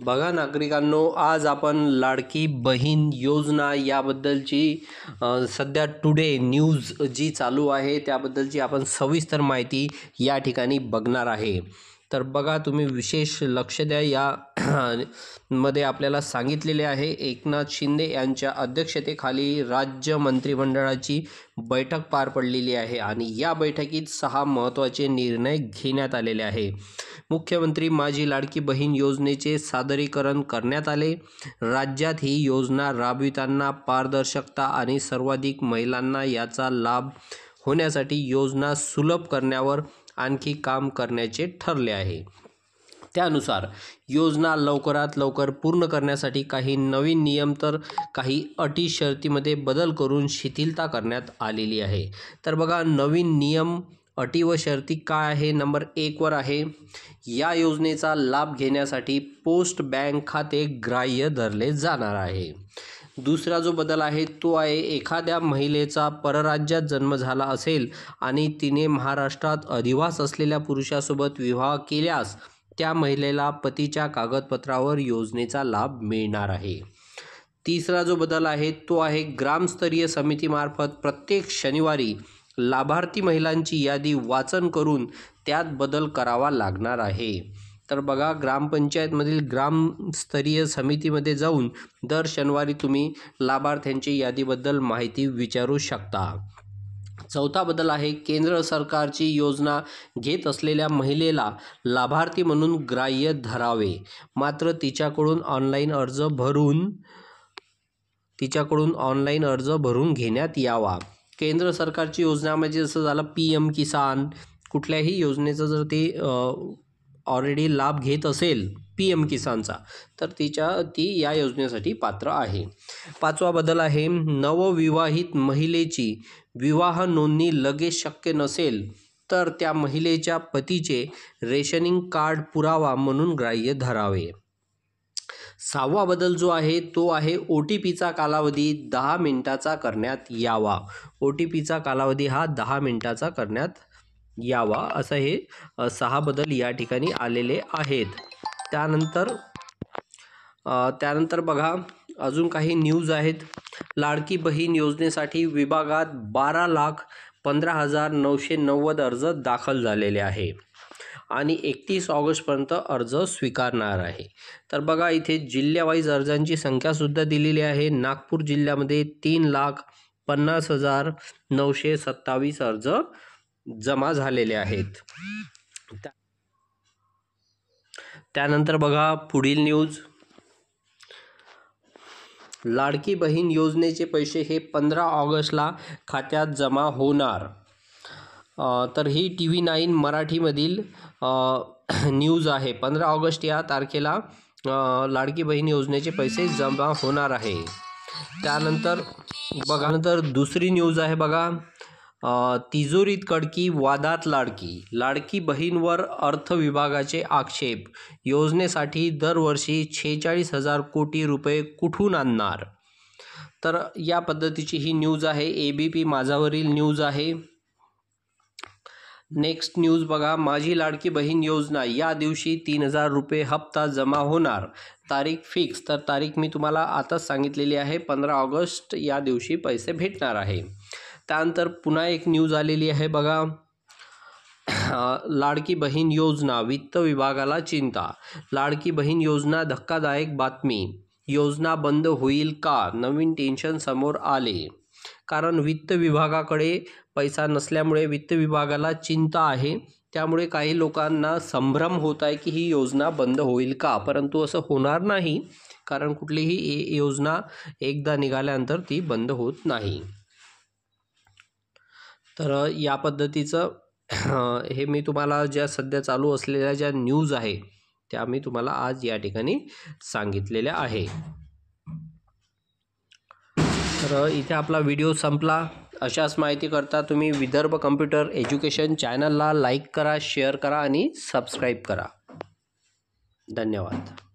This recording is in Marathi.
बघा नागरिकांनो, आज आपण लाडकी बहीण योजना याबद्दलची सध्या टुडे न्यूज जी चालू आहे त्याबद्दलची आपण सविस्तर माहिती या ठिकाणी बघणार आहे। तर बघा, तुम्ही विशेष लक्ष द्या। या मध्ये आपल्याला सांगितलेले आहे, एकनाथ शिंदे यांच्या अध्यक्षतेखाली राज्य मंत्रिमंडळाची बैठक पार पडलेली आहे आणि या बैठकीत 6 महत्त्वाचे निर्णय घेण्यात आलेले आहे। मुख्यमंत्री माझी लाडकी बहीण योजनेचे सादरीकरण करण्यात आले। राज्यात ही योजना राबविताना पारदर्शकता आणि सर्वाधिक महिलांना याचा लाभ होण्यासाठी योजना सुलभ करण्यावर आणखी काम करण्याचे ठरले आहे। त्यानुसार योजना लवकरात लवकर पूर्ण करण्यासाठी काही नवीन नियम तर काही अटी शर्तीमध्ये बदल करून शिथिलता करण्यात आलेली आहे। तर बघा, नवीन नियम अटी व शर्ती काय आहे? नंबर 1 वर आहे, या योजनेचा लाभ घेण्यासाठी पोस्ट बँक खाते ग्राह्य धरले जाणार आहे। दुसरा जो बदल आहे तो आहे, एखाद्या महिलेचा परराज्यात जन्म झाला असेल आणि तिने महाराष्ट्रात अधिवास असलेल्या पुरुषासोबत विवाह केल्यास त्या महिलेला पतीच्या कागदपत्रावर योजनेचा लाभ मिळणार आहे। तिसरा जो बदल आहे तो आहे, ग्रामस्तरीय समितीमार्फत प्रत्येक शनिवारी लाभार्थी महिलांची यादी वाचन करून त्यात बदल करावा लागणार आहे। तर बघा, ग्रामपंचायतमधील ग्रामस्तरीय समितीमध्ये जाऊन दर शनिवारी तुम्ही लाभार्थ्यांची यादीबद्दल माहिती विचारू शकता। चौथा बदल आहे, केंद्र सरकारची योजना घेत असलेल्या महिलेला लाभार्थी म्हणून ग्राह्य धरावे, मात्र तिच्याकडून ऑनलाईन अर्ज भरून घेण्यात यावा। केंद्र सरकारची योजना म्हणजे जसं झालं PM किसान, कुठल्याही योजनेचा जर ती ऑलरेडी लाभ घेत असेल PM किसानचा, तर ती या योजनेसाठी पात्र आहे। पाचवा बदल आहे, नवविवाहित महिलेची विवाह नोंदणी लगेच शक्य नसेल तर त्या महिलेच्या पतीचे रेशनिंग कार्ड पुरावा म्हणून ग्राह्य धरावे। 6वा बदल जो आहे तो आहे, OTPचा कालावधी 10 मिनिटाचा करण्यात यावा। OTPचा कालावधी हा 10 मिनिटाचा करण्यात यावा, असं हे 6 बदल या ठिकाणी आलेले आहेत। त्यानंतर बघा, अजून काही न्यूज आहेत। लाडकी बहीण योजनेसाठी विभागात 12,15,990 अर्ज दाखल झालेले आहे आणि 31 ऑगस्टपर्यंत अर्ज स्वीकारणार आहे। तर बघा, इथे जिल्ह्यावाईज अर्जांची संख्या सुद्धा दिलेली आहे। नागपूर जिल्ह्यामध्ये 3,50,927 अर्ज जमा झालेले आहेत। त्यानंतर बघा, पुढील न्यूज, लाडकी बहीण योजनेचे पैसे हे 15 ऑगस्टला खात्यात जमा होणार। तर ही TV9 मराठीमधील न्यूज आहे। 15 ऑगस्ट या तारखेला लाडकी बहीण योजनेचे पैसे जमा होणार आहे। त्यानंतर दुसरी न्यूज आहे बघा, तिजोरीत कडकी वादात लाडकी बहीणवर अर्थ विभागाचे आक्षेप, योजनेसाठी दरवर्षी 46,000 कोटी रुपये कुठून आणणार? तर या पद्धतीची ही न्यूज आहे। ABP माझावरील न्यूज आहे। नेक्स्ट न्यूज बघा, माझी लाडकी बहीण योजना या दिवशी 3,000 रुपये हप्ता जमा होणार, तारीख फिक्स। तर तारीख मी तुम्हाला आताच सांगितलेली आहे, 15 ऑगस्ट या दिवशी पैसे भेटणार आहे। त्यानंतर पुन्हा एक न्यूज आलेली आहे बघा, लाडकी बहीण योजना वित्त विभागाला चिंता, लाडकी बहीण योजना धक्कादायक बातमी, योजना बंद होईल का? नवीन टेन्शन समोर आले, कारण वित्त विभागाकडे पैसा नसल्यामुळे वित्त विभागाला चिंता आहे। त्यामुळे काही लोकांना संभ्रम होत आहे की ही योजना बंद होईल का, परंतु असं होणार नाही, कारण कुठलीही योजना एकदा निघाल्यानंतर ती बंद होत नाही। तर या पद्धतीचं हे मी तुम्हाला ज्या सध्या चालू असलेल्या ज्या न्यूज आहे त्या मी तुम्हाला आज या ठिकाणी सांगितलेल्या आहे। तर इथे आपला व्हिडिओ संपला। अशाच माहिती करता तुम्ही विदर्भ कम्प्युटर एज्युकेशन चॅनलला लाईक करा, शेअर करा आणि सबस्क्राईब करा। धन्यवाद।